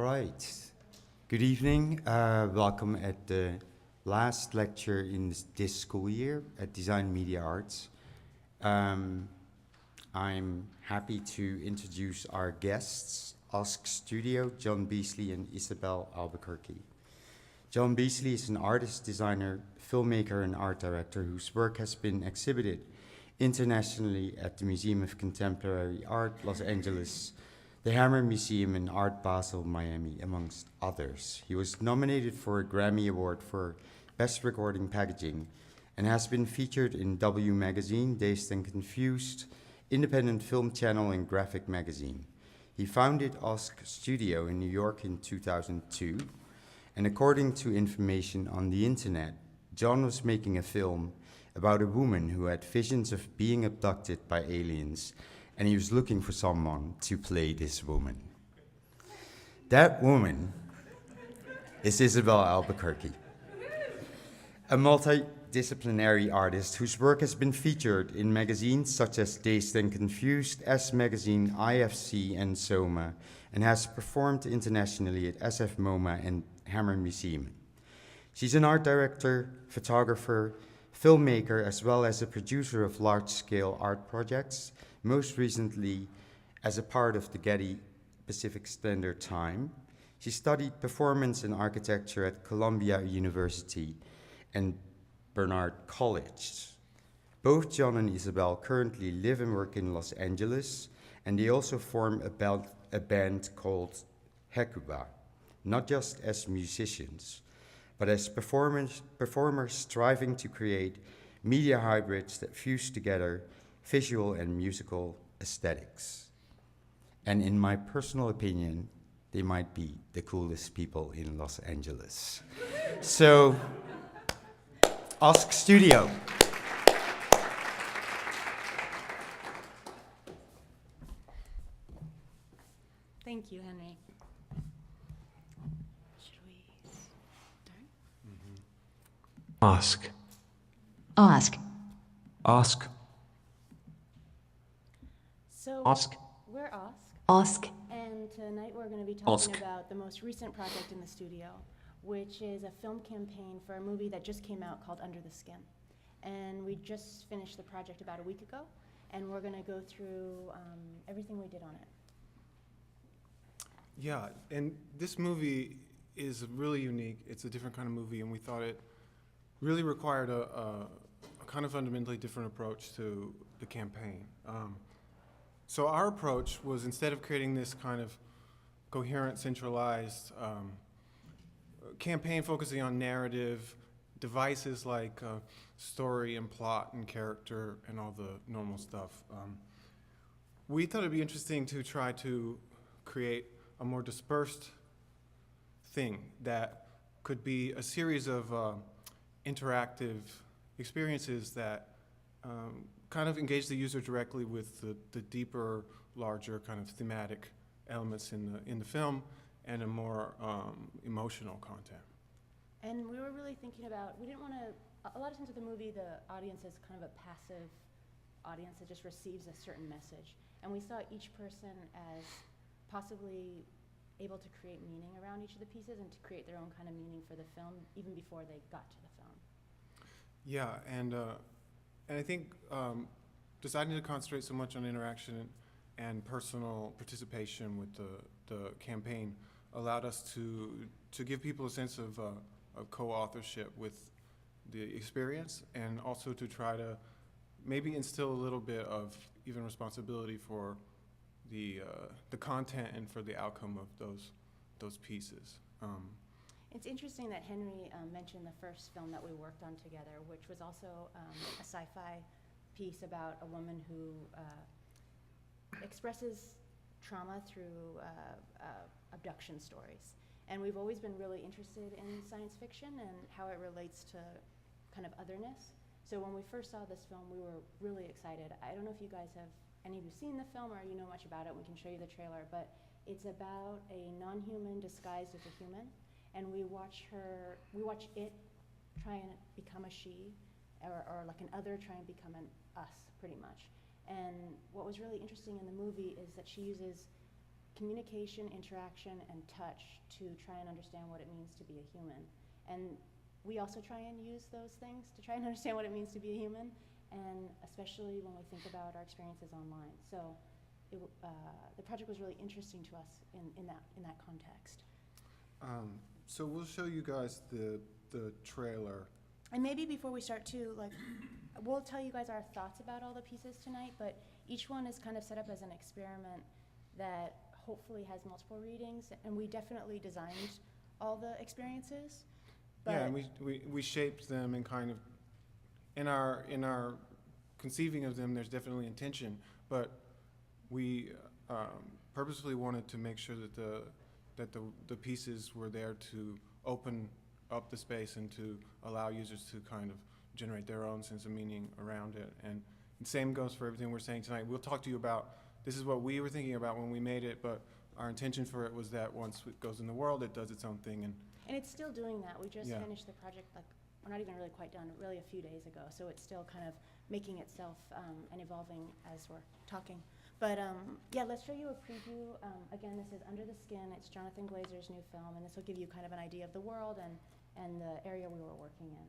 right. Good evening. Welcome at the last lecture in this school year at Design Media Arts. I'm happy to introduce our guests, Ask Studio, John Beasley and Isabelle Albuquerque. John Beasley is an artist, designer, filmmaker, and art director whose work has been exhibited internationally at the Museum of Contemporary Art, Los Angeles, the Hammer Museum in Art Basel, Miami, amongst others. He was nominated for a Grammy Award for Best Recording Packaging and has been featured in W Magazine, Dazed and Confused, Independent Film Channel, and Graphic Magazine. He founded Ask Studio in New York in 2002, and according to information on the internet, John was making a film about a woman who had visions of being abducted by aliens, and he was looking for someone to play this woman. That woman is Isabelle Albuquerque, a multidisciplinary artist whose work has been featured in magazines such as Dazed and Confused, S Magazine, IFC, and Soma, and has performed internationally at SF MoMA and Hammer Museum. She's an art director, photographer, filmmaker, as well as a producer of large-scale art projects, most recently as a part of the Getty Pacific Standard Time. She studied performance and architecture at Columbia University and Barnard College. Both John and Isabelle currently live and work in Los Angeles, and they also form a band called Hekuba, not just as musicians, but as performers striving to create media hybrids that fuse together visual and musical aesthetics. And in my personal opinion, they might be the coolest people in Los Angeles. So, Ask Studio. Thank you, Henry. Should we start? Ask. Ask. Ask. So Ask. we're Ask, Ask. and tonight we're going to be talking Ask. about the most recent project in the studio, which is a film campaign for a movie that just came out called Under the Skin. And we just finished the project about a week ago, and we're going to go through everything we did on it. Yeah, and this movie is really unique. It's a different kind of movie, and we thought it really required a kind of fundamentally different approach to the campaign. So our approach was, instead of creating this kind of coherent, centralized campaign focusing on narrative, devices like story and plot and character and all the normal stuff, we thought it'd be interesting to try to create a more dispersed thing that could be a series of interactive experiences that kind of engage the user directly with the deeper, larger kind of thematic elements in the film and a more emotional content. And we were really thinking about, we didn't want to, a lot of times with the movie, the audience is kind of a passive audience that just receives a certain message. And we saw each person as possibly able to create meaning around each of the pieces and to create their own kind of meaning for the film, even before they got to the film. Yeah, and I think deciding to concentrate so much on interaction and personal participation with the campaign allowed us to give people a sense of co-authorship with the experience, and also to try to maybe instill a little bit of even responsibility for the content and for the outcome of those pieces. It's interesting that Henry mentioned the first film that we worked on together, which was also a sci-fi piece about a woman who expresses trauma through abduction stories. And we've always been really interested in science fiction and how it relates to kind of otherness. So when we first saw this film, we were really excited. I don't know if you guys have, any of you seen the film or you know much about it. We can show you the trailer, but it's about a non-human disguised as a human. And we watch it try and become a she, or like an other try and become an us, pretty much. And what was really interesting in the movie is that she uses communication, interaction, and touch to try and understand what it means to be a human. And we also try and use those things to try and understand what it means to be a human, and especially when we think about our experiences online. So the project was really interesting to us in that context. So we'll show you guys the trailer. And maybe before we start too, like, we'll tell you guys our thoughts about all the pieces tonight, but each one is kind of set up as an experiment that hopefully has multiple readings, and we definitely designed all the experiences. Yeah, and we shaped them and kind of, in our conceiving of them, there's definitely intention, but we purposefully wanted to make sure that the pieces were there to open up the space and to allow users to kind of generate their own sense of meaning around it. And the same goes for everything we're saying tonight. We'll talk to you about, this is what we were thinking about when we made it, but our intention for it was that once it goes in the world, it does its own thing. And it's still doing that. We just Yeah. finished the project, like, we're not even really quite done, really a few days ago, so it's still kind of making itself and evolving as we're talking. But yeah, let's show you a preview. Again, this is Under the Skin. It's Jonathan Glazer's new film, and this will give you kind of an idea of the world and the area we were working in.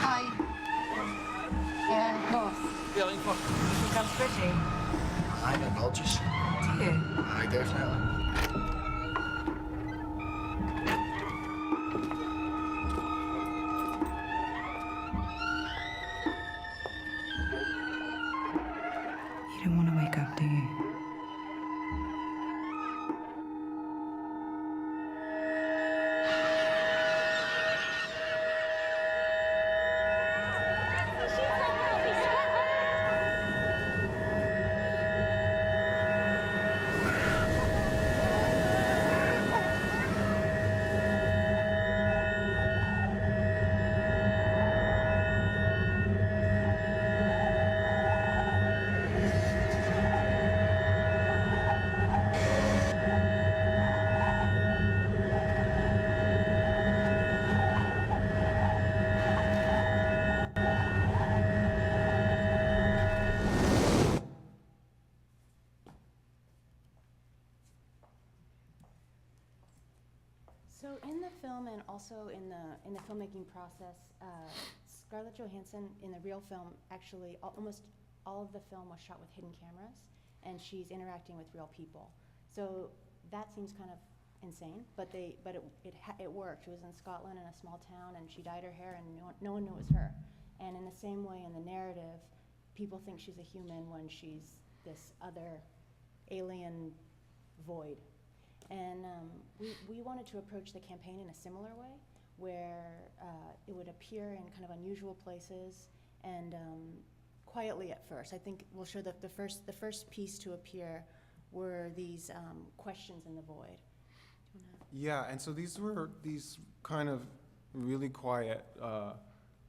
Hi. Yeah, of course. He becomes pretty. I'm indulgent. Do you? I definitely. You don't want to wake up, do you? So in the film and also in the filmmaking process, Scarlett Johansson in the real film, actually almost all of the film was shot with hidden cameras, and she's interacting with real people. So that seems kind of insane, but it worked. It was in Scotland in a small town, and she dyed her hair, and no one knew it was her. And in the same way, in the narrative, people think she's a human when she's this other alien void. And we wanted to approach the campaign in a similar way, where it would appear in kind of unusual places and quietly at first. I think we'll show the first piece to appear were these questions in the void. Do you wanna- Yeah, and so these were these kind of really quiet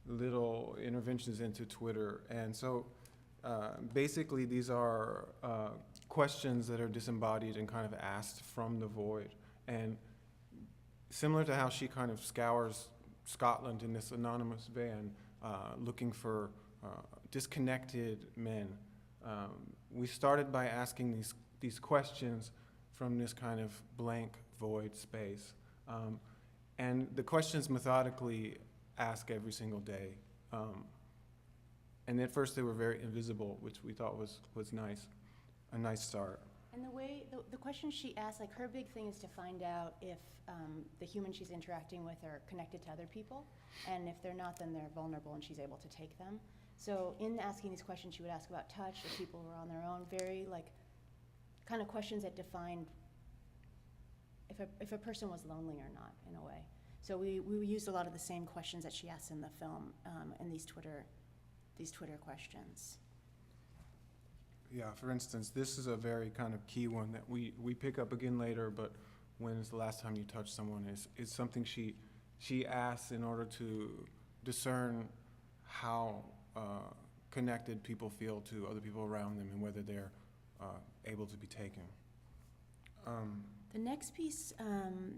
little interventions into Twitter. And so basically these are questions that are disembodied and kind of asked from the void. And similar to how she kind of scours Scotland in this anonymous van looking for disconnected men, we started by asking these questions from this kind of blank void space. And the questions methodically ask every single day. And at first they were very invisible, which we thought was nice, a nice start. And the way, the question she asked, like her big thing is to find out if the humans she's interacting with are connected to other people. And if they're not, then they're vulnerable and she's able to take them. So in asking these questions, she would ask about touch, if people were on their own, very like kind of questions that defined if a person was lonely or not, in a way. So we used a lot of the same questions that she asked in the film in these Twitter questions. Yeah, for instance, this is a very kind of key one that we pick up again later, but when is the last time you touched someone is something she asks in order to discern how connected people feel to other people around them and whether they're able to be taken. The next piece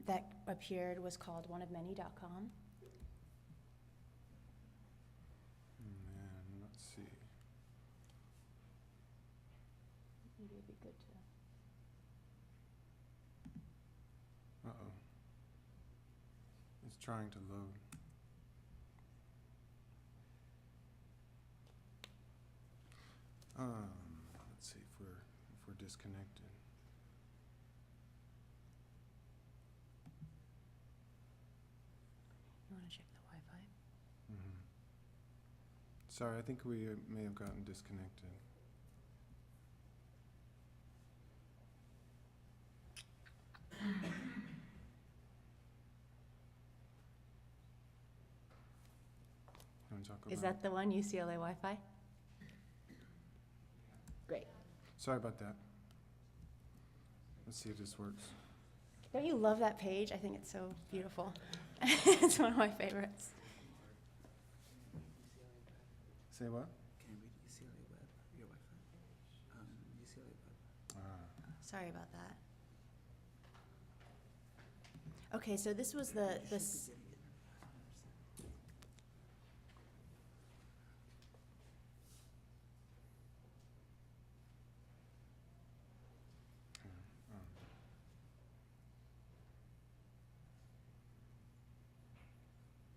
that appeared was called oneofmany.com. And let's see. Maybe it'd be good to. Uh-oh. It's trying to load. Let's see if we're disconnected. You want to check the Wi-Fi? Mm-hmm. Sorry, I think we may have gotten disconnected. You wanna talk Is about that the one, UCLA Wi-Fi? Great. Sorry about that. Let's see if this works. Don't you love that page? I think it's so beautiful. It's one of my favorites. Say what? Can you read UCLA Web, your Wi-Fi? UCLA Web. Sorry about that. Okay, so this was the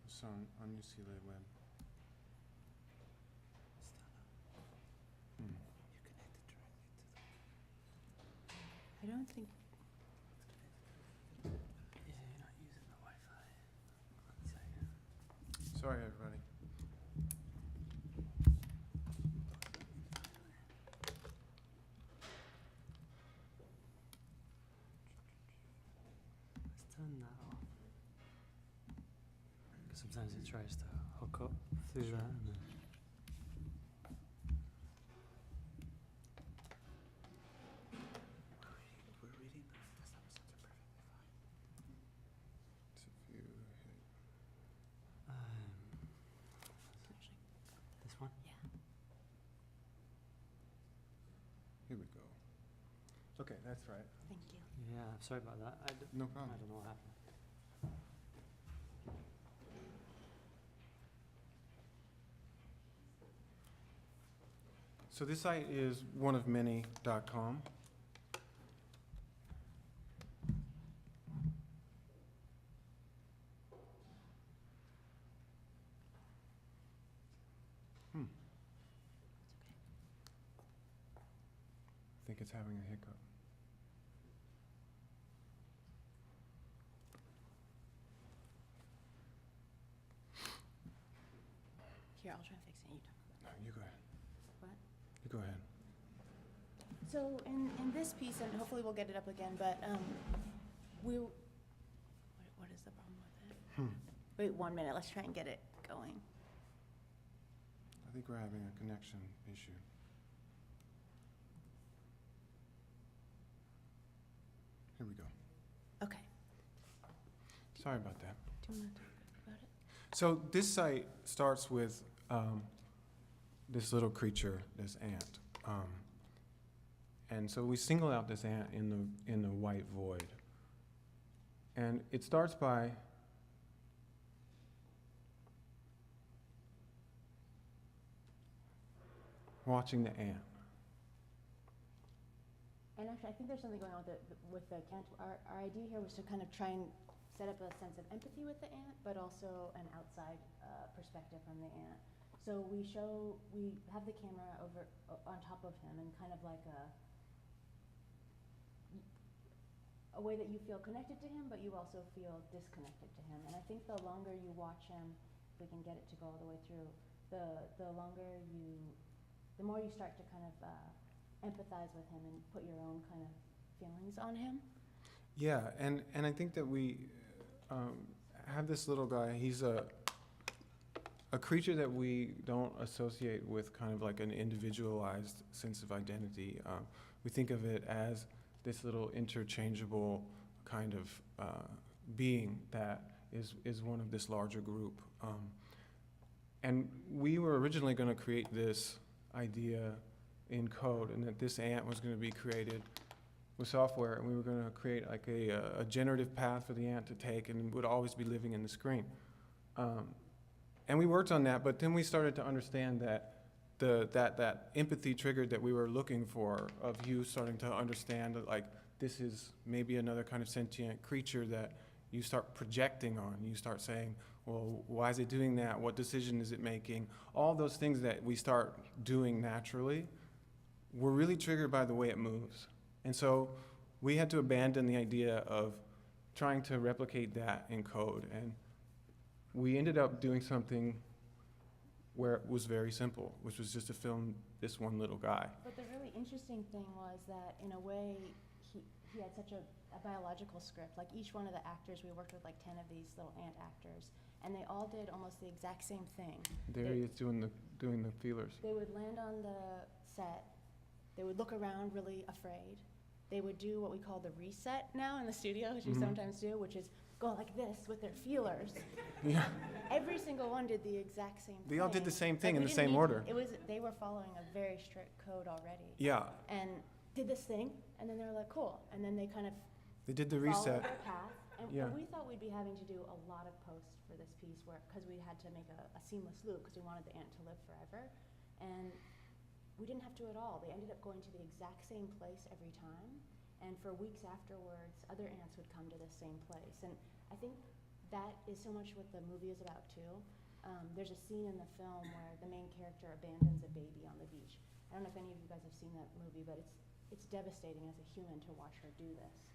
It's on UCLA Web. You connected directly to the. I don't think. Yeah, you're not using the Wi-Fi. One second. Sorry, everybody. Let's turn that off. Because sometimes it tries to hook up through that. And then we're reading the episodes are perfectly fine. It's if you hit. This one? Yeah. Here we go. Okay, that's right. Thank you. Yeah, sorry about that. No I problem. don't know what happened. So this site is oneofmany.com. I think it's having a hiccup. Here, I'll try and fix it. You talk about No, you go ahead. What? You go ahead. So in this piece, and hopefully we'll get it up again, but what is the problem with it? Wait 1 minute, let's try and get it going. I think we're having a connection issue. Here we go. Okay. Sorry about that. Do you want to talk about it? So this site starts with this little creature, this ant, and so we single out this ant in the white void, and it starts by watching the ant. And actually, I think there's something going on with the cant. Our idea here was to kind of try and set up a sense of empathy with the ant, but also an outside perspective from the ant. So we have the camera over on top of him, and kind of like a way that you feel connected to him, but you also feel disconnected to him. And I think the longer you watch him, if we can get it to go all the way through, the more you start to kind of empathize with him and put your own kind of feelings on him. Yeah, and I think that we have this little guy. He's a creature that we don't associate with kind of like an individualized sense of identity. We think of it as this little interchangeable kind of being that is one of this larger group. And we were originally going to create this idea in code, and that this ant was going to be created with software, and we were going to create like a generative path for the ant to take, and would always be living in the screen. And we worked on that, but then we started to understand that that empathy triggered that we were looking for, of you starting to understand that like this is maybe another kind of sentient creature that you start projecting on. You start saying, well, why is it doing that? What decision is it making? All those things that we start doing naturally were really triggered by the way it moves. And so we had to abandon the idea of trying to replicate that in code. And we ended up doing something where it was very simple, which was just to film this one little guy. But the really interesting thing was that, in a way, he had such a biological script. Like, each one of the actors, we worked with like 10 of these little ant actors, and they all did almost the exact same thing. There he is doing the feelers. They would land on the set, they would look around really afraid. They would do what we call the reset now in the studio, which we sometimes do, which is go like this with their feelers. Yeah. Every single one did the exact same thing. They all did the same thing Like, in we the didn't same need- order. They were following a very strict code already. Yeah, And did this thing, and then they were like, cool. And then they kind of they did the followed reset. their path. And Yeah. we thought we'd be having to do a lot of posts for this piece, because we had to make a seamless loop, because we wanted the ant to live forever. And we didn't have to at all. They ended up going to the exact same place every time. And for weeks afterwards, other ants would come to the same place. And I think that is so much what the movie is about too. There's a scene in the film where the main character abandons a baby on the beach. I don't know if any of you guys have seen that movie, but it's devastating as a human to watch her do this.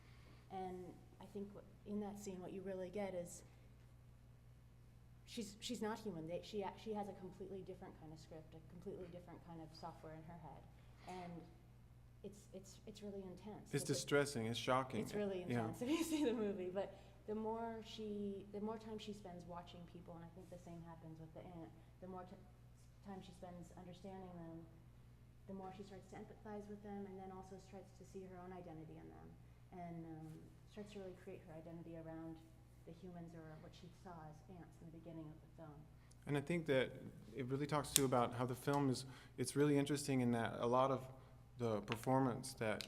And I think in that scene, what you really get is she's not human. She has a completely different kind of script, a completely different kind of software in her head, and it's really intense. It's distressing. It's shocking. It's really Yeah. intense if you see the movie. But the more time she spends watching people, and I think the same happens with the ant, the more time she spends understanding them, the more she starts to empathize with them, and then also starts to see her own identity in them, and starts to really create her identity around the humans, or what she saw as ants in the beginning of the film. And I think that it really talks too about how the film it's really interesting in that a lot of the performance that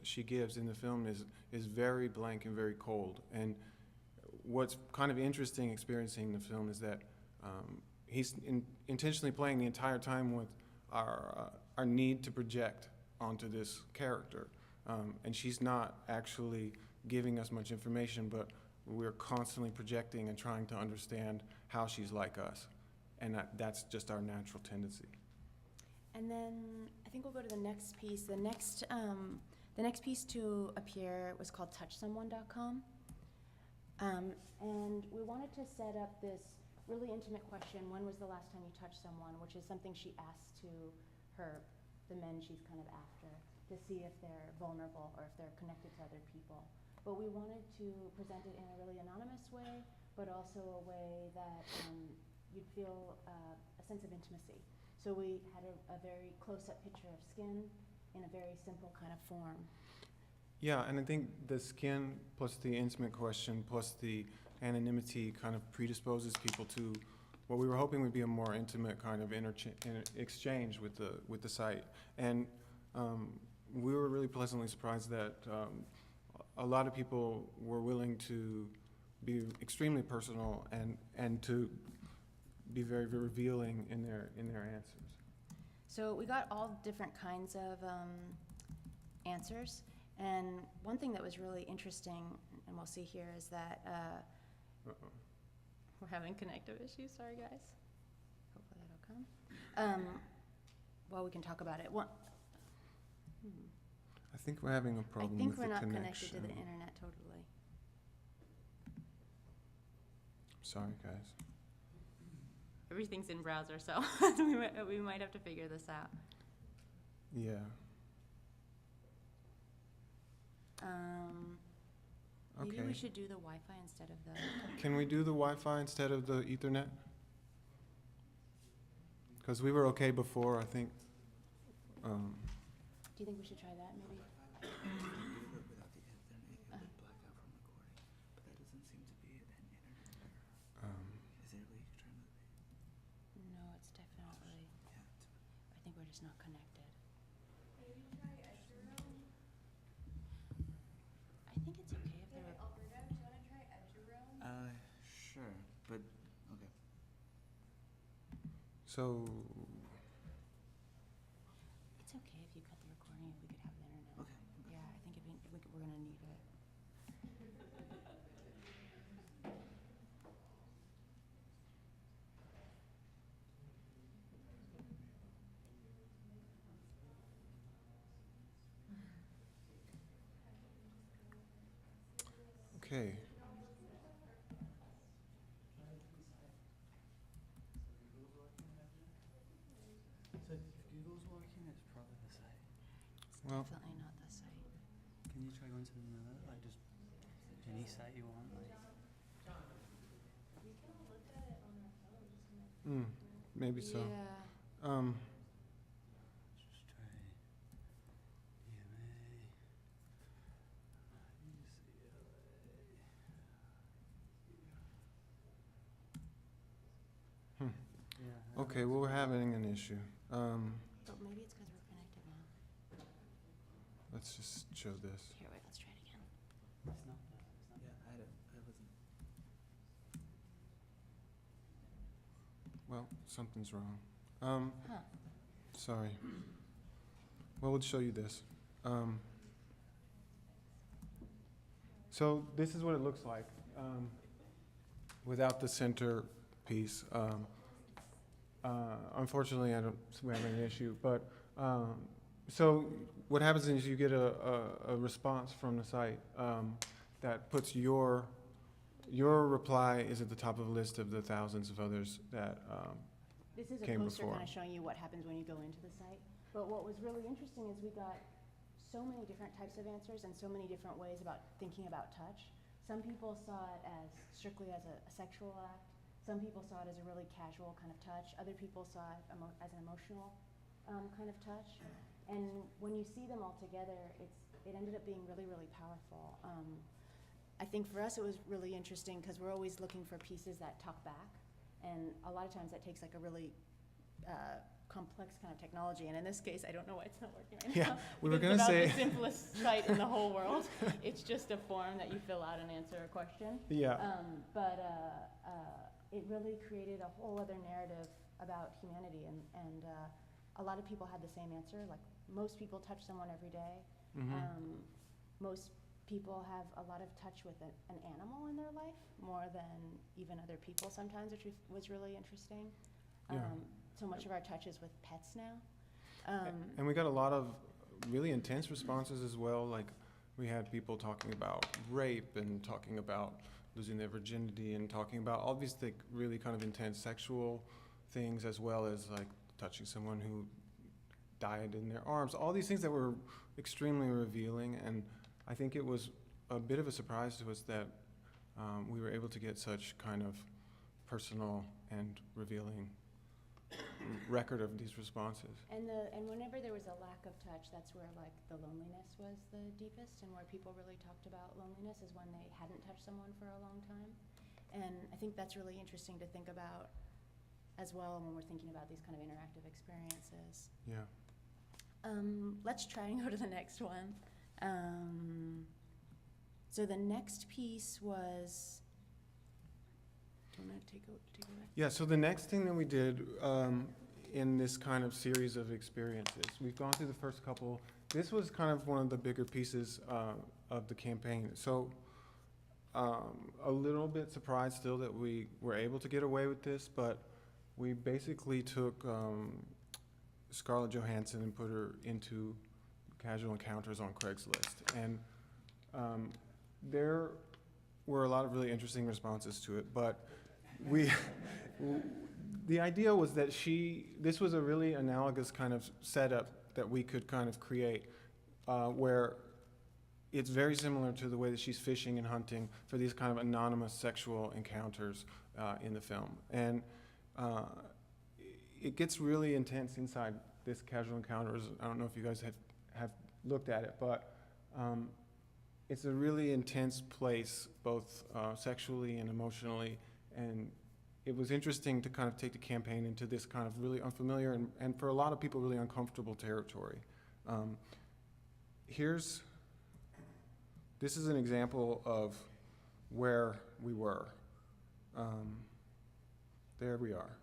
she gives in the film is very blank and very cold. And what's kind of interesting experiencing the film is that he's intentionally playing the entire time with our need to project onto this character. And she's not actually giving us much information, but we're constantly projecting and trying to understand how she's like us. And that's just our natural tendency. And then I think we'll go to the next piece. The next piece to appear was called touchsomeone.com. And we wanted to set up this really intimate question, when was the last time you touched someone, which is something she asks to the men she's kind of after, to see if they're vulnerable or if they're connected to other people. But we wanted to present it in a really anonymous way, but also a way that you'd feel a sense of intimacy. So we had a very close-up picture of skin in a very simple kind of form. Yeah, and I think the skin plus the intimate question plus the anonymity kind of predisposes people to what we were hoping would be a more intimate kind of exchange with the site. And we were really pleasantly surprised that a lot of people were willing to be extremely personal and to be very, very revealing in their answers. So we got all different kinds of answers. And one thing that was really interesting, and we'll see here, is that we're having connective issues. Sorry, guys. Hopefully that'll come. Well, we can talk about it. I think we're having a I problem think with we're the not connection. connected to the internet totally. Sorry, guys. Everything's in browser, so we might have to figure this out. Yeah. Maybe Okay. we should do the Wi-Fi instead of the. Can we do the Wi-Fi instead of the Ethernet? Because we were okay before, I think. Do you think we should try that maybe? Without the internet, it would black out from recording, but that doesn't seem to be an internet error. Is there a leak? Try to, No, it's definitely. yeah. I think we're just not connected. Maybe try Edgeroom. I think it's okay if Hey, they're. Alberta, do you want to try Edgeroom? Sure, but okay. So, It's okay if you cut the recording if we could have the internet. Okay. Yeah, I think we're gonna need it. okay. So if Google's working, it's probably the site. It's Well- definitely not the site. Can you try going to another, like just any site you want? Like, Maybe so. Yeah. just try EMA. Hmm. Yeah. Okay, well, we're having an issue. But maybe it's because we're connected now. Let's just show this. Here, wait, let's try it again. It's not that. It's not. Yeah, I wasn't. Well, something's wrong. Huh. Sorry. Well, we'll show you this. So this is what it looks like without the center piece. Unfortunately, we're having an issue. But so what happens is you get a response from the site that puts your reply is at the top of the list of the thousands of others that This is a came poster before. kind of showing you what happens when you go into the site. But what was really interesting is we got so many different types of answers and so many different ways about thinking about touch. Some people saw it as strictly as a sexual act. Some people saw it as a really casual kind of touch. Other people saw it as an emotional kind of touch. And when you see them all together, it ended up being really, really powerful. I think for us it was really interesting because we're always looking for pieces that talk back. And a lot of times that takes like a really complex kind of technology. And in this case, I don't know why it's not working right Yeah, now. we were because gonna it's say- about the simplest site in the whole world. It's just a form that you fill out and answer a question. Yeah. But it really created a whole other narrative about humanity. And a lot of people had the same answer. Like most people touch someone every day. Mhm. Most people have a lot of touch with an animal in their life more than even other people sometimes, which was really interesting. Yeah. So much of our touch is with pets now. And we got a lot of really intense responses as well. Like we had people talking about rape and talking about losing their virginity and talking about all these like really kind of intense sexual things, as well as like touching someone who died in their arms. All these things that were extremely revealing, and I think it was a bit of a surprise to us that we were able to get such kind of personal and revealing record of these responses. And whenever there was a lack of touch, that's where like the loneliness was the deepest, and where people really talked about loneliness is when they hadn't touched someone for a long time. And I think that's really interesting to think about as well when we're thinking about these kind of interactive experiences. Yeah. Let's try and go to the next one. So the next piece was. Do you want to take away? Yeah, so the next thing that we did in this kind of series of experiences, we've gone through the first couple. This was kind of one of the bigger pieces of the campaign. So a little bit surprised still that we were able to get away with this, but we basically took Scarlett Johansson and put her into casual encounters on Craigslist. And there were a lot of really interesting responses to it, but the idea was that this was a really analogous kind of setup that we could kind of create, where it's very similar to the way that she's fishing and hunting for these kind of anonymous sexual encounters in the film. And it gets really intense inside this casual encounters. I don't know if you guys have looked at it, but it's a really intense place, both sexually and emotionally. And it was interesting to kind of take the campaign into this kind of really unfamiliar and for a lot of people, really uncomfortable territory. This is an example of where we were. There we are.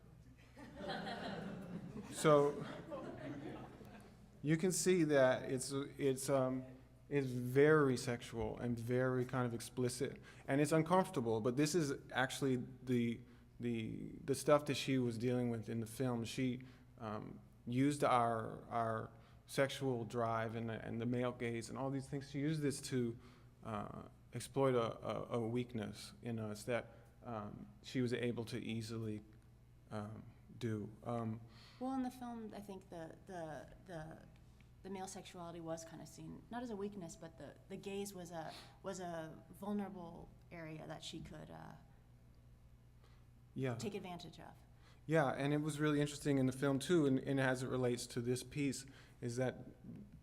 So you can see that it's very sexual and very kind of explicit, and it's uncomfortable. But this is actually the stuff that she was dealing with in the film. She used our sexual drive and the male gaze and all these things. She used this to exploit a weakness in us that she was able to easily do. Well, in the film, I think the male sexuality was kind of seen not as a weakness, but the gaze was a vulnerable area that she could take advantage of. Yeah, and it was really interesting in the film too, and as it relates to this piece, is that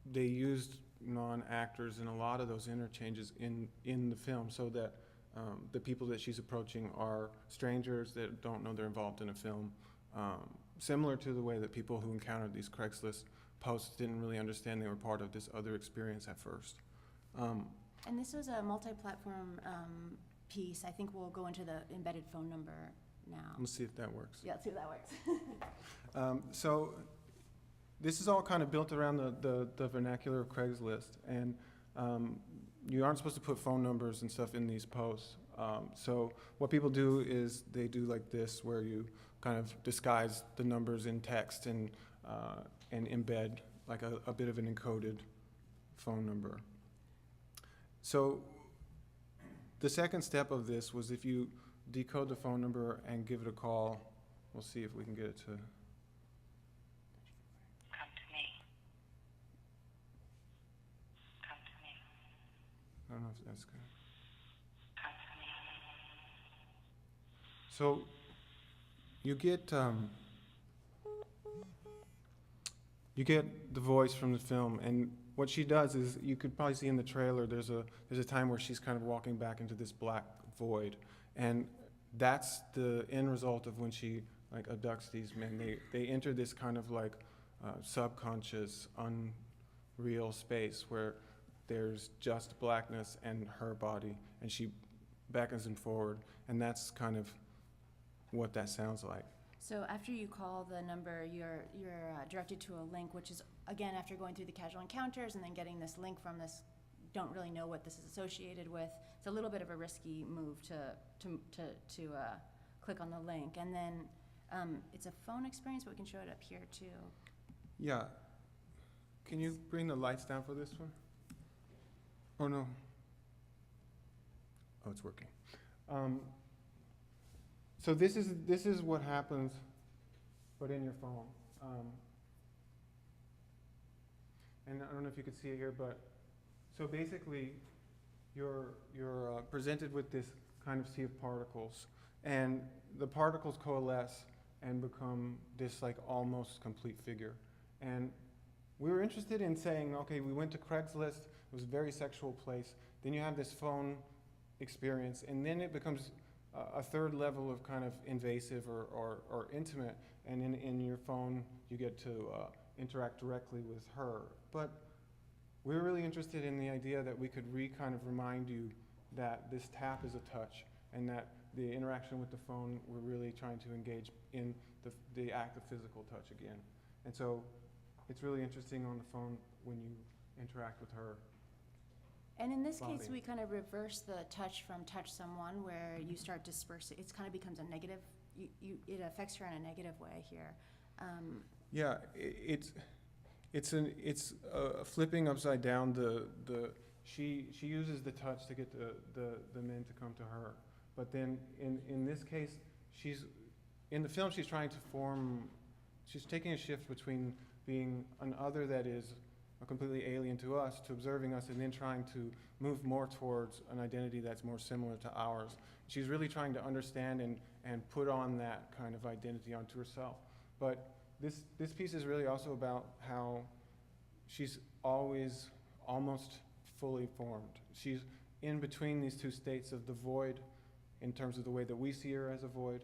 they used non-actors in a lot of those interchanges in the film, so that the people that she's approaching are strangers that don't know they're involved in a film, similar to the way that people who encountered these Craigslist posts didn't really understand they were part of this other experience at first. And this was a multi-platform piece. I think we'll go into the embedded phone number now. Let's see if that works. Yeah, let's see if that works. So this is all kind of built around the vernacular of Craigslist, and you aren't supposed to put phone numbers and stuff in these posts. So what people do is they do like this, where you kind of disguise the numbers in text and embed like a bit of an encoded phone number. So the second step of this was if you decode the phone number and give it a call. We'll see if we can get it to... Come to me. Come to me. I don't know if that's good. Come to me. So you get the voice from the film, and what she does is, you could probably see in the trailer, there's a time where she's kind of walking back into this black void, and that's the end result of when she like abducts these men. They enter this kind of like subconscious, unreal space where there's just blackness and her body, and she beckons them forward, and that's kind of what that sounds like. So after you call the number, you're directed to a link, which is, again, after going through the casual encounters and then getting this link from this, don't really know what this is associated with. It's a little bit of a risky move to click on the link. And then it's a phone experience, but we can show it up here too. Yeah. Can you bring the lights down for this one? Oh, no. Oh, it's working. So this is what happens, but in your phone. And I don't know if you could see it here, but so basically you're presented with this kind of sea of particles, and the particles coalesce and become this like almost complete figure. And we were interested in saying, okay, we went to Craigslist, it was a very sexual place, then you have this phone experience, and then it becomes a third level of kind of invasive or intimate, and in your phone you get to interact directly with her. But we were really interested in the idea that we could kind of remind you that this tap is a touch, and that the interaction with the phone, we're really trying to engage in the act of physical touch again. And so it's really interesting on the phone when you interact with her. And in this case, Bobby. we kind of reverse the touch from touch someone, where you start dispersing. It kind of becomes a negative. It affects her in a negative way here. Yeah, it's flipping upside down she uses the touch to get the men to come to her, but then in this case in the film she's taking a shift between being an other that is completely alien to us, to observing us, and then trying to move more towards an identity that's more similar to ours. She's really trying to understand and put on that kind of identity onto herself. But this piece is really also about how she's always almost fully formed. She's in between these two states of the void in terms of the way that we see her as a void,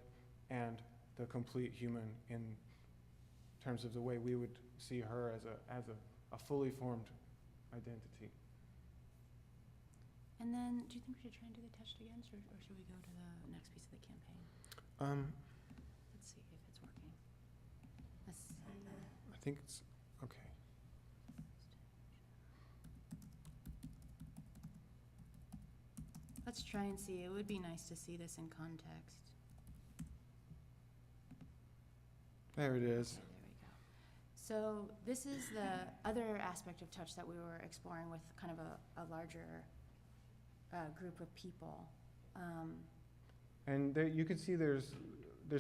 and the complete human in terms of the way we would see her as a fully formed identity. And then, do you think we should try and do the touched again, or should we go to the next piece of the campaign? Let's see if it's working. Let's see. I think it's okay. Let's try and see. It would be nice to see this in context. There it is. Okay, there we go. So this is the other aspect of touch that we were exploring with kind of a larger group of people. And there you can see there's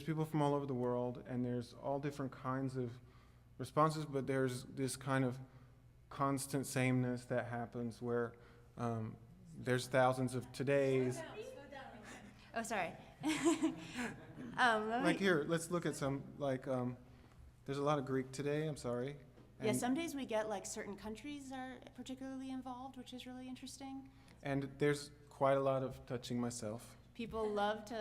people from all over the world, and there's all different kinds of responses, but there's this kind of constant sameness that happens where there's thousands of todays. Oh, sorry. Like here, let's look at some, like, there's a lot of Greek today, I'm sorry. Yeah, And- some days we get like certain countries are particularly involved, which is really interesting. And there's quite a lot of touching myself. People love to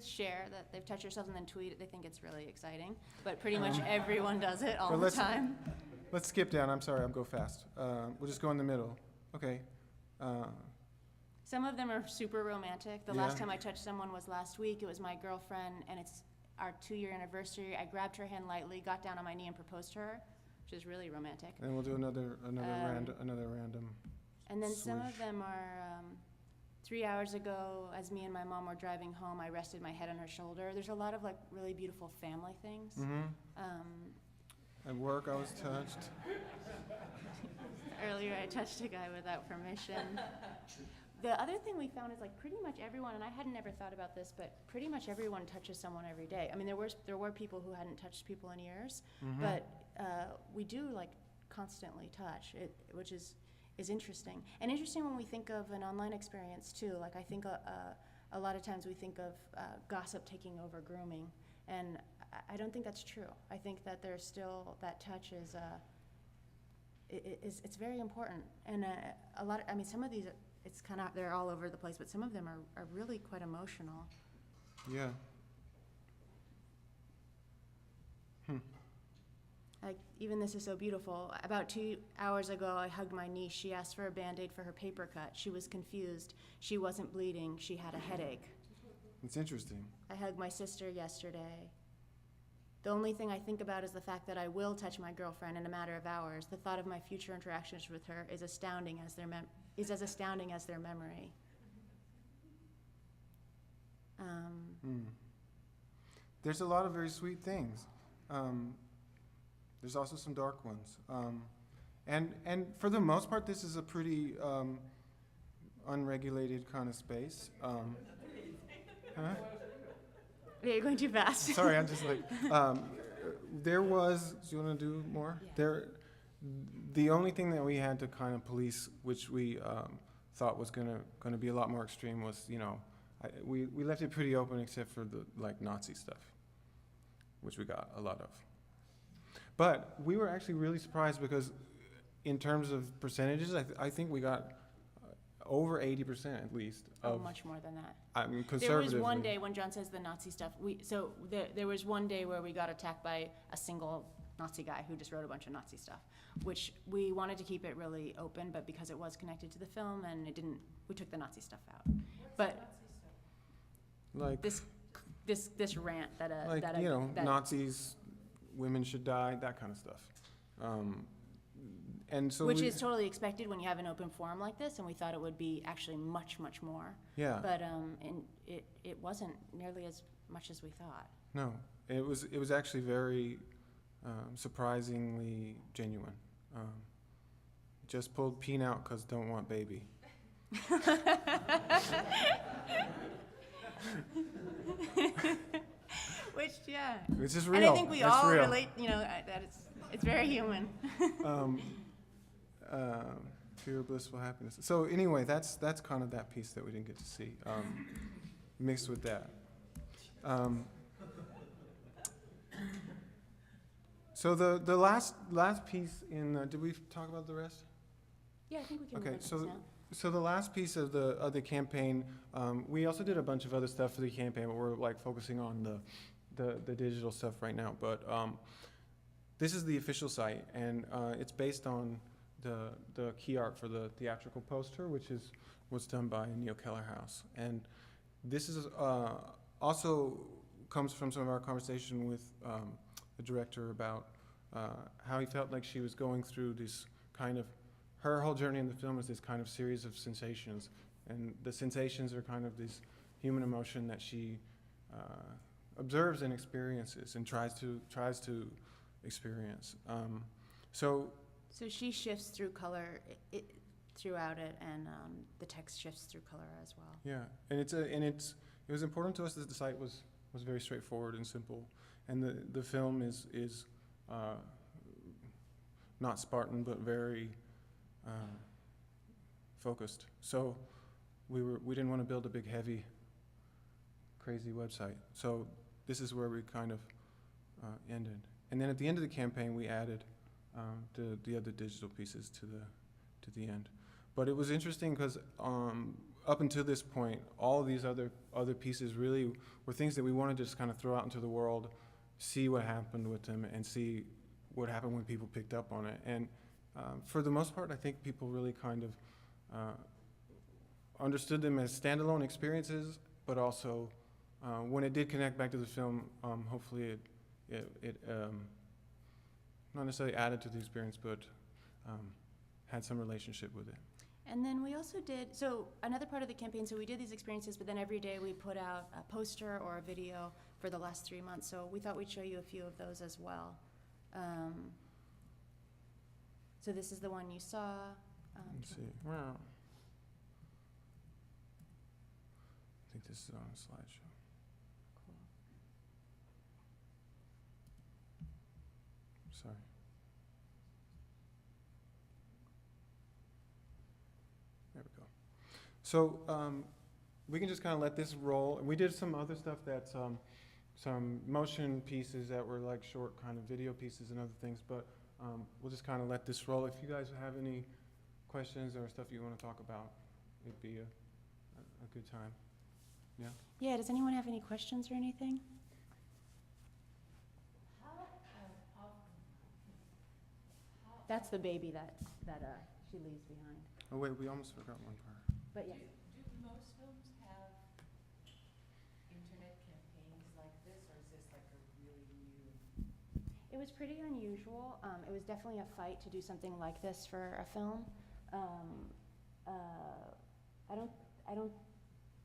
share that they've touched themselves and then tweet it. They think it's really exciting. But pretty much everyone does it all But the time. Let's skip down, I'm sorry, I'll go fast. We'll just go in the middle. Okay. Some of them are super romantic. The Yeah. last time I touched someone was last week. It was my girlfriend, and it's our 2-year anniversary. I grabbed her hand lightly, got down on my knee, and proposed to her, which is really romantic. And we'll do another random. And then some of Swoosh. them are 3 hours ago, as me and my mom were driving home, I rested my head on her shoulder. There's a lot of like really beautiful family things. At work, I was touched. Earlier, I touched a guy without permission. The other thing we found is like pretty much everyone, and I hadn't ever thought about this, but pretty much everyone touches someone every day. I mean, there were people who hadn't touched people in years, but we do like constantly touch it, which is interesting. And interesting when we think of an online experience too. Like I think a lot of times we think of gossip taking over grooming, and I don't think that's true. I think that there's still that touch is it's very important. And a lot. I mean, some of these. It's kind of, they're all over the place, but some of them are really quite emotional. Yeah. Like, even this is so beautiful. About 2 hours ago, I hugged my niece. She asked for a Band-Aid for her paper cut. She was confused. She wasn't bleeding. She had a headache. It's interesting. I hugged my sister yesterday. The only thing I think about is the fact that I will touch my girlfriend in a matter of hours. The thought of my future interactions with her is as astounding as their memory. There's a lot of very sweet things. There's also some dark ones. And for the most part, this is a pretty unregulated kind of space. Huh? Yeah, you're going too fast. Sorry, I'm just like, there was, do you want to do more? Yeah. The only thing that we had to kind of police, which we thought was gonna be a lot more extreme, was, you know, we left it pretty open except for the like Nazi stuff, which we got a lot of. But we were actually really surprised because in terms of percentages, I think we got over 80% at least. Oh, much more than that. I mean, There conservatively. was one day when John says the Nazi stuff. There was one day where we got attacked by a single Nazi guy who just wrote a bunch of Nazi stuff, which we wanted to keep it really open, but because it was connected to the film and it didn't, we took the Nazi stuff out. But like this rant that like that you know, that Nazis, women should die, that kind of stuff. And so which is totally expected when you have an open forum like this, and we thought it would be actually much more. yeah. But and it wasn't nearly as much as we thought. No, it was actually very surprisingly genuine. Just pulled peen out because don't want baby. Which, yeah. It's just real. And I think we It's all real. relate, that it's very human. Pure blissful happiness. So anyway, that's kind of that piece that we didn't get to see, mixed with that. So the last piece in did we talk about the rest? Yeah, I think we can Okay, move into this now. so the last piece of the campaign, we also did a bunch of other stuff for the campaign, but we're like focusing on the digital stuff right now. But this is the official site, and it's based on the key art for the theatrical poster, which was done by Neil Kellerhouse. And this is also comes from some of our conversation with the director about how he felt like she was going through this kind of, her whole journey in the film is this kind of series of sensations, and the sensations are kind of this human emotion that she observes and experiences and tries to experience. So she shifts through color throughout it, and the text shifts through color as well. Yeah, and it was important to us that the site was very straightforward and simple, and the film is not Spartan but very focused. So we didn't want to build a big heavy crazy website. So this is where we kind of ended, and then at the end of the campaign we added the other digital pieces to the end. But it was interesting because up until this point, all of these other pieces really were things that we wanted to just kind of throw out into the world, see what happened with them, and see what happened when people picked up on it. And for the most part, I think people really kind of understood them as standalone experiences, but also when it did connect back to the film, hopefully it not necessarily added to the experience, but had some relationship with it. And then we also did, so another part of the campaign, so we did these experiences, but then every day we put out a poster or a video for the last 3 months. So we thought we'd show you a few of those as well. So this is the one you saw. Let's see. Wow. I think this is on a slideshow. Cool. Sorry. There we go. So we can just kind of let this roll. We did some other stuff that's some motion pieces that were like short kind of video pieces and other things, but we'll just kind of let this roll. If you guys have any questions or stuff you want to talk about, it'd be a good time. Yeah? Yeah, does anyone have any questions or anything? That's the baby that she leaves behind. Oh wait, we almost forgot one part. But yeah. Do most films have internet campaigns like this, or is this like a really new? It was pretty unusual. It was definitely a fight to do something like this for a film. I don't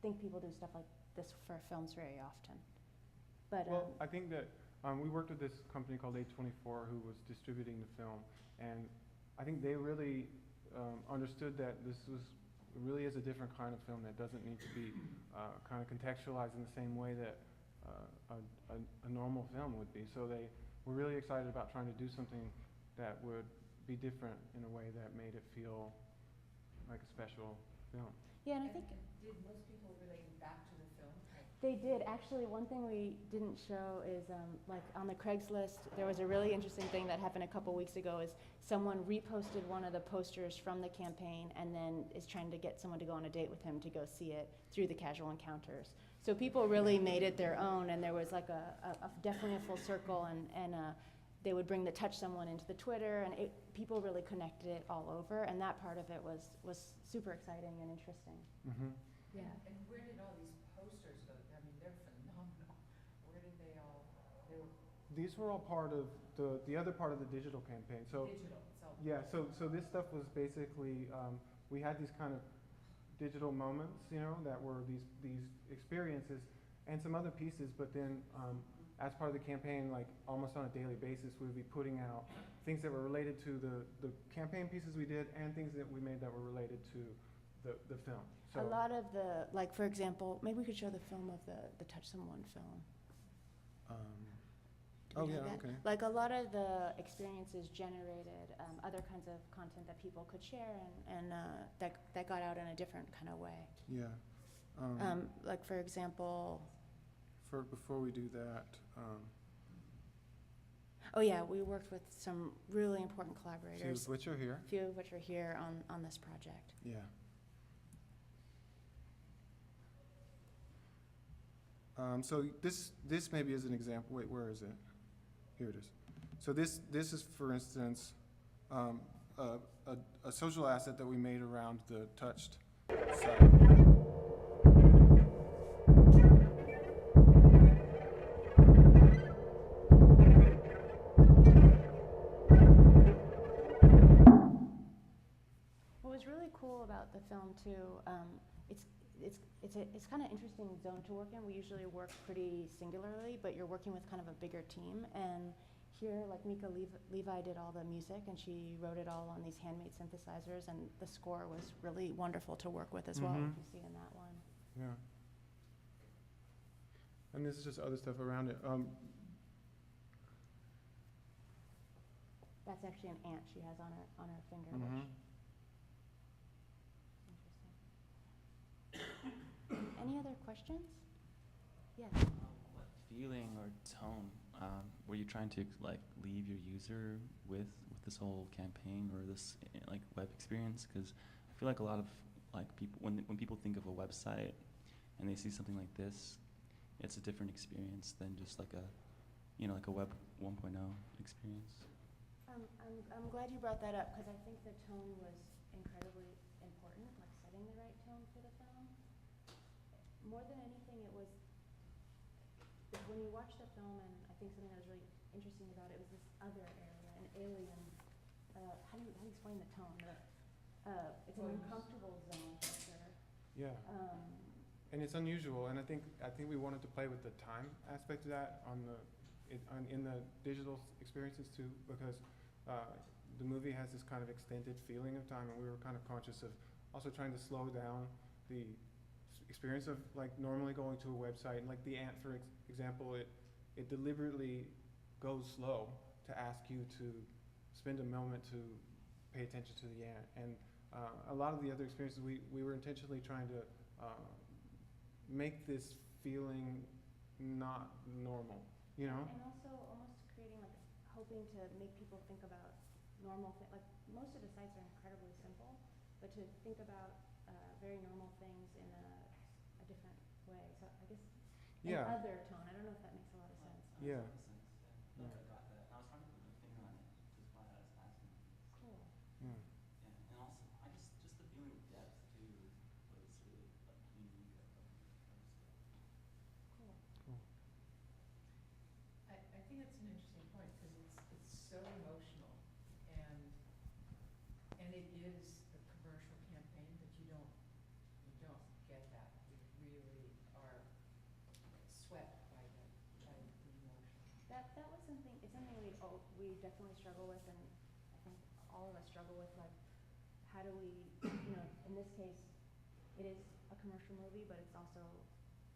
think people do stuff like this for films very often. But Well, I think that we worked with this company called A24 who was distributing the film, and I think they really understood that this really is a different kind of film that doesn't need to be kind of contextualized in the same way that a normal film would be. So they were really excited about trying to do something that would be different in a way that made it feel like a special film. yeah, and I think Did most people relate back to the film? they did. Actually, one thing we didn't show is like on the Craigslist, there was a really interesting thing that happened a couple weeks ago is someone reposted one of the posters from the campaign and then is trying to get someone to go on a date with him to go see it through the casual encounters. So people really made it their own, and there was like a definitely a full circle, and they would bring the touch someone into the Twitter, and people really connected it all over, and that part of it was super exciting and interesting. Mm-hmm. Yeah. And where did all these posters go? I mean, they're phenomenal. Where did they all? They were These were all part of the other part of the digital campaign. So digital. So yeah, so this stuff was basically we had these kind of digital moments, that were these experiences, and some other pieces. But then as part of the campaign, like almost on a daily basis, we would be putting out things that were related to the campaign pieces we did and things that we made that were related to the film. So A lot of the, like, for example, maybe we could show the film of the Touch Someone film. Do we oh have yeah, that? okay. Like, a lot of the experiences generated other kinds of content that people could share, and that got out in a different kind of way. Yeah. Like, for example, Before we do that, oh yeah, we worked with some really important collaborators, few of which are here. few of which are here on this project. Yeah. So this maybe is an example. Wait, where is it? Here it is. So this is, for instance, a social asset that we made around the touched site. What was really cool about the film too, it's kind of interesting zone to work in. We usually work pretty singularly, but you're working with kind of a bigger team. And here, like Mika Levi did all the music, and she wrote it all on these handmade synthesizers, and the score was really wonderful to work with as well, Mhm. if you see in that one. Yeah. And this is just other stuff around it. That's actually an ant she has on her finger. Mhm. Which interesting. Any other questions? Yes. What feeling or tone were you trying to like leave your user with this whole campaign or this like web experience? Because I feel like a lot of like people when people think of a website and they see something like this, it's a different experience than just like a like a web 1.0 experience. I'm glad you brought that up, because I think the tone was incredibly important, like setting the right tone for the film. More than anything, it was when you watch the film, and I think something that was really interesting about it was this other area, an alien. How do you explain the tone? It's an uncomfortable zone for sure. Yeah. And it's unusual, and I think we wanted to play with the time aspect of that in the digital experiences too, because the movie has this kind of extended feeling of time, and we were kind of conscious of also trying to slow down the experience of like normally going to a website, and like the ant, for example, it deliberately goes slow to ask you to spend a moment to pay attention to the ant, and a lot of the other experiences we were intentionally trying to make this feeling not normal, And also almost creating like hoping to make people think about normal things. Like most of the sites are incredibly simple, but to think about very normal things in a different way. So I guess Yeah. another tone. I don't know if that makes a lot of sense. Yeah. No, I got that. I was trying to put my finger on it, which is why I was asking. Cool. Yeah. Yeah, and also I just the feeling of depth too was really like unique about the stuff. Cool. I think that's an interesting point, because it's so emotional, and it is a commercial campaign, but you don't get that. You really are swept by the emotion. That was something. It's something we definitely struggle with, and I think all of us struggle with. Like, how do we, in this case, it is a commercial movie, but it's also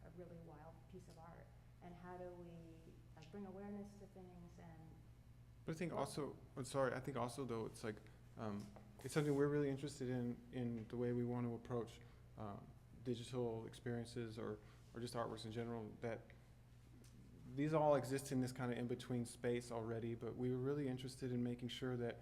a really wild piece of art. And how do we like bring awareness to things and But I think also, I'm sorry, I think also though, it's like, it's something we're really interested in the way we want to approach digital experiences or just artworks in general, that these all exist in this kind of in-between space already, but we were really interested in making sure that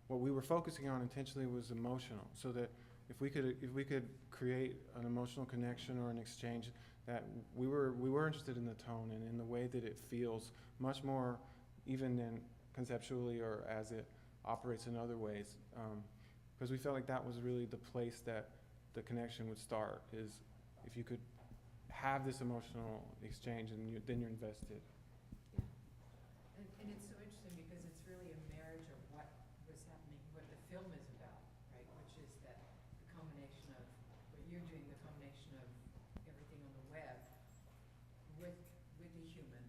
what we were focusing on intentionally was emotional, so that if we could create an emotional connection or an exchange, that we were interested in the tone and in the way that it feels much more even than conceptually or as it operates in other ways, because we felt like that was really the place that the connection would start, is if you could have this emotional exchange and then you're invested. And it's so interesting, because it's really a marriage of what was happening, what the film is about, right? Which is that the combination of what you're doing, the combination of everything on the web with the human,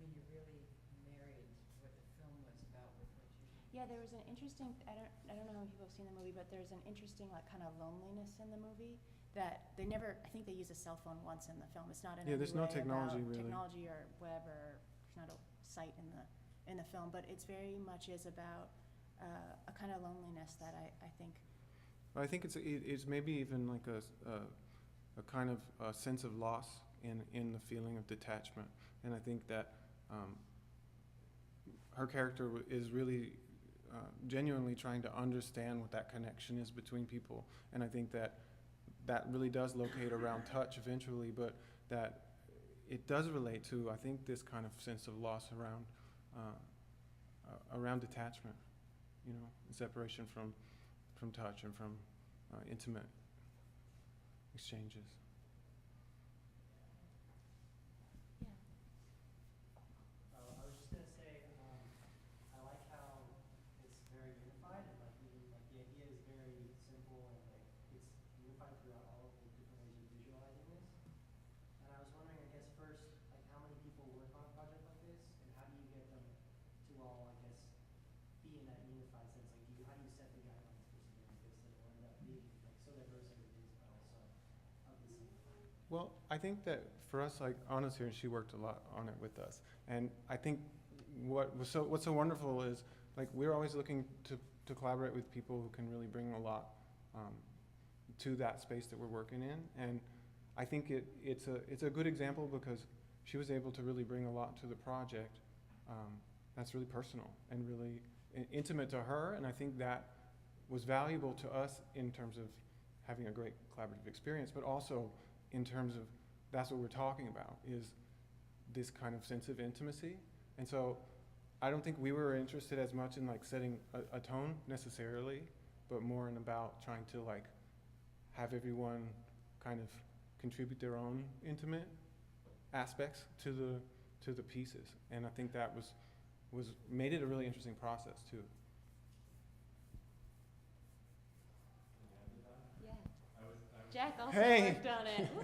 mean, you really married what the film was about with what you did. Yeah, there was an interesting, I don't know if people have seen the movie, but there's an interesting like kind of loneliness in the movie that they never, I think they use a cell phone once in the film. It's not in any there's no way technology about really. technology or whatever. There's not a site in the film, but it's very much is about a kind of loneliness that I think. I think it's maybe even like a kind of a sense of loss in the feeling of detachment, and I think that her character is really genuinely trying to understand what that connection is between people, and I think that really does locate around touch eventually, but that it does relate to, I think, this kind of sense of loss around detachment, you know, separation from touch and from intimate exchanges. Yeah. I was just gonna say, I like how it's very unified and like even like the idea is very simple and like it's unified throughout all of the different ways of visualizing this. And I was wondering, I guess first, like how many people work on a project like this, and how do you get them to all, I guess, be in that unified sense? Like, how do you set the guidelines for something like this that will end up being like so diverse as it is, but also of the same kind? Well, I think that for us, like Anna's here, and she worked a lot on it with us. And I think what's so wonderful is like we're always looking to collaborate with people who can really bring a lot to that space that we're working in. And I think it's a good example because she was able to really bring a lot to the project that's really personal and really intimate to her. And I think that was valuable to us in terms of having a great collaborative experience, but also in terms of that's what we're talking about, is this kind of sense of intimacy. And so I don't think we were interested as much in like setting a tone necessarily, but more in about trying to like have everyone kind of contribute their own intimate aspects to the pieces. And I think that was made it a really interesting process too. Yeah. Jack also Hey. worked on it. Woo!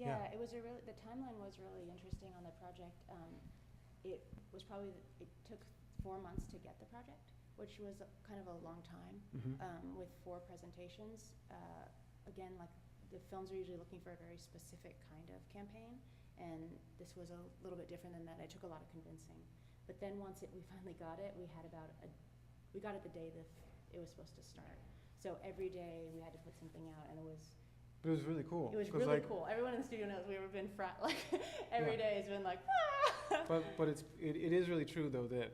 Yeah, it was the timeline was really interesting on the project. It was probably, it took 4 months to get the project, which was kind of a long time, with 4 presentations. Again, like the films are usually looking for a very specific kind of campaign, and this was a little bit different than that. It took a lot of convincing. But then once we finally got it, we got it the day it was supposed to start. So every day we had to put something out, and it was really cool. It was really cool. Everyone in the studio knows we've been like every day has been like. Ah! But it is really true though that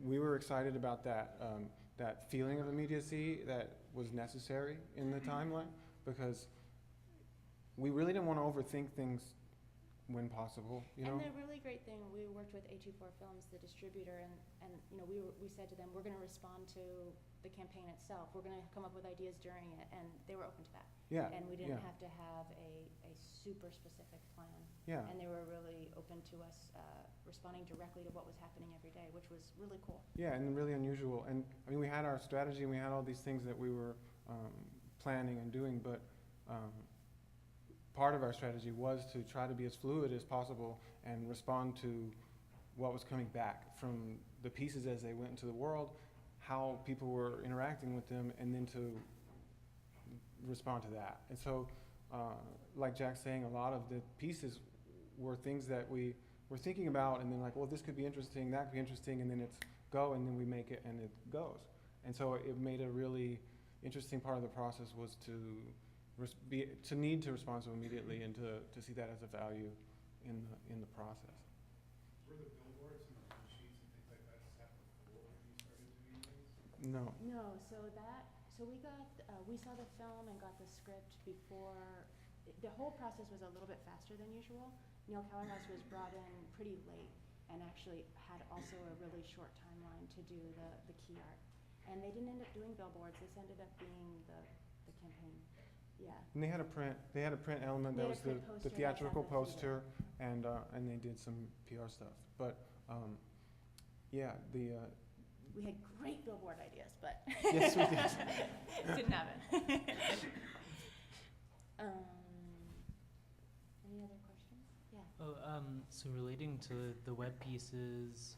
we were excited about that feeling of immediacy that was necessary in the timeline, because we really didn't want to overthink things when possible, you know. And the really great thing, we worked with A24 Films, the distributor, and you know we said to them, we're going to respond to the campaign itself. We're going to come up with ideas during it, and they were open to that. Yeah. And we didn't have to have a super specific plan. Yeah. And they were really open to us responding directly to what was happening every day, which was really cool. Yeah, and really unusual. And I mean, we had our strategy, and we had all these things that we were planning and doing, but part of our strategy was to try to be as fluid as possible and respond to what was coming back from the pieces as they went into the world, how people were interacting with them, and then to respond to that. And so, like Jack's saying, a lot of the pieces were things that we were thinking about, and then like, well, this could be interesting, that could be interesting, and then it's go, and then we make it, and it goes. And so it made a really interesting part of the process was to need to respond so immediately, and to see that as a value in the process. Were the billboards and the sheets and things like that set before you started doing these? No. No, so we saw the film and got the script before the whole process was a little bit faster than usual. Neil Kellerhouse was brought in pretty late and actually had also a really short timeline to do the key art. And they didn't end up doing billboards. This ended up being the campaign. Yeah. And they had a print element They that had a was print the poster that theatrical got the theater. poster, and they did some PR stuff. But yeah, We had great billboard ideas, but yes, we did. didn't happen. Any other questions? Yeah. Oh, so relating to the web pieces,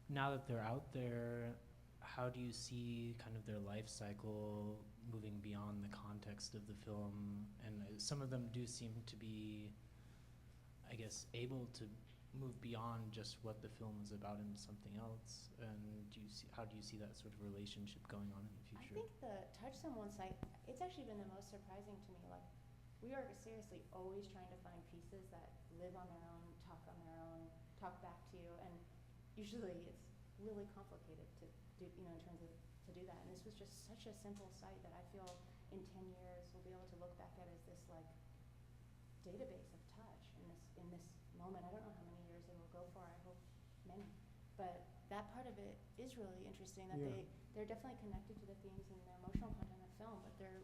now that they're out there, how do you see kind of their life cycle moving beyond the context of the film? And some of them do seem to be, I guess, able to move beyond just what the film is about into something else. And how do you see that sort of relationship going on in the I future? think the Touch Someone site, it's actually been the most surprising to me. Like, we are seriously always trying to find pieces that live on their own, talk back to you, and usually it's really complicated to do, in terms of to do that. And this was just such a simple site that I feel in 10 years we'll be able to look back at as this like database of touch in this moment. I don't know how many years it will go for. I hope many. But that part of it is really interesting. That Yeah. they're definitely connected to the themes and the emotional content of the film, but they're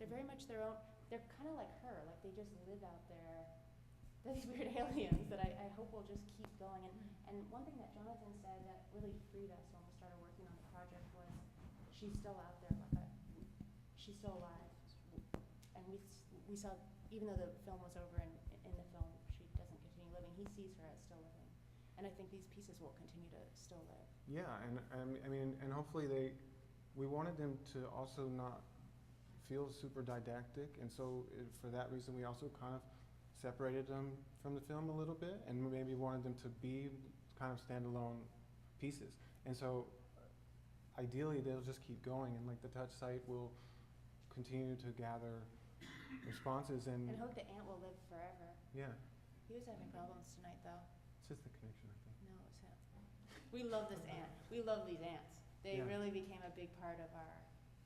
very much their own. They're kind of like her. Like they just live out there. They're these weird aliens that I hope will just keep going. And one thing that Jonathan said that really freed us when we started working on the project was she's still out there. She's still alive. And we saw, even though the film was over in the film, she doesn't continue living. He sees her as still living. And I think these pieces will continue to still live. Yeah, and I mean, and hopefully we wanted them to also not feel super didactic, and so for that reason we also kind of separated them from the film a little bit, and maybe wanted them to be kind of standalone pieces. And so ideally they'll just keep going, and like the touch site will continue to gather responses and hope the ant will live forever. yeah, He was having problems tonight, though. it's just the connection, I think. No, it's him. We love this ant. We love these ants. They Yeah. really became a big part of our.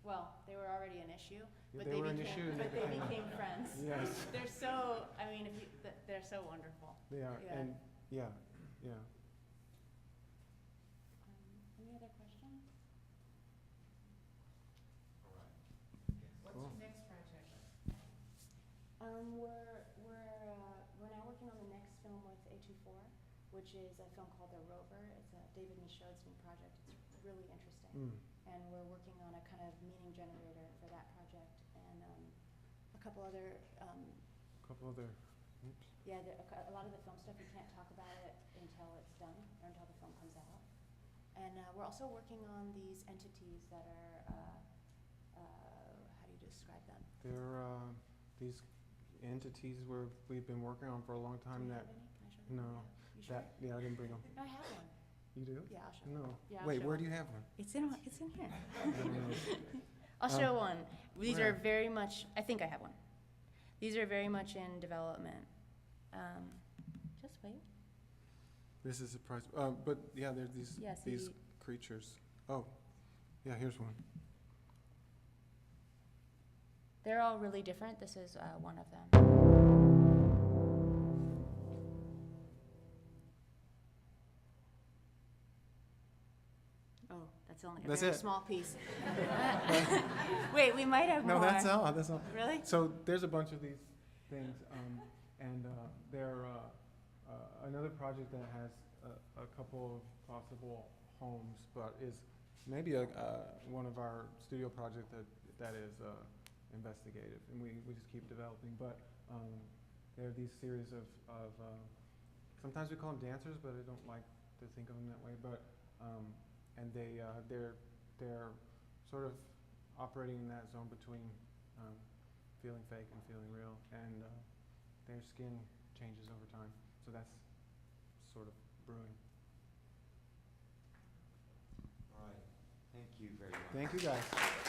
Well, they were already an issue, but They were an issue and but they they became- became friends. Yes, They're so. I mean, they're so wonderful. they are, Yeah. and yeah. Any other questions? What's Cool. your next project? We're now working on the next film with A24, which is a film called The Rover. It's a David Michaud's new project. It's really interesting. Mm. And we're working on a kind of meaning generator for that project, and a couple other, Couple other. Oops. yeah, a lot of the film stuff, you can't talk about it until it's done, or until the film comes out. And we're also working on these entities that are, how do you describe them? They're these entities we've been working on for a long time. Do you That have any? Can I show them? no, You sure? I didn't bring them. No, I have one. You do? Yeah, I'll show you. No. Yeah, I'll Wait, show where them. do you have one? It's in here. I don't know. I'll show one. These where? are very much, I think I have one. These are very much in development. Just wait. This is a prize. But yeah, there's these Yeah, these see- creatures. Oh, yeah. Here's one. They're all really different. This is one of them. Oh, that's only a That's very it. small piece. Wait, we might have No, more. that's all. That's all. Really? So there's a bunch of these things, and they're another project that has a couple of possible homes, but is maybe one of our studio projects that is investigative, and we just keep developing. But there are these series of sometimes we call them dancers, but I don't like to think of them that way. But and they're sort of operating in that zone between feeling fake and feeling real, and their skin changes over time. So that's sort of brewing. All right. Thank you very much. Thank you, guys.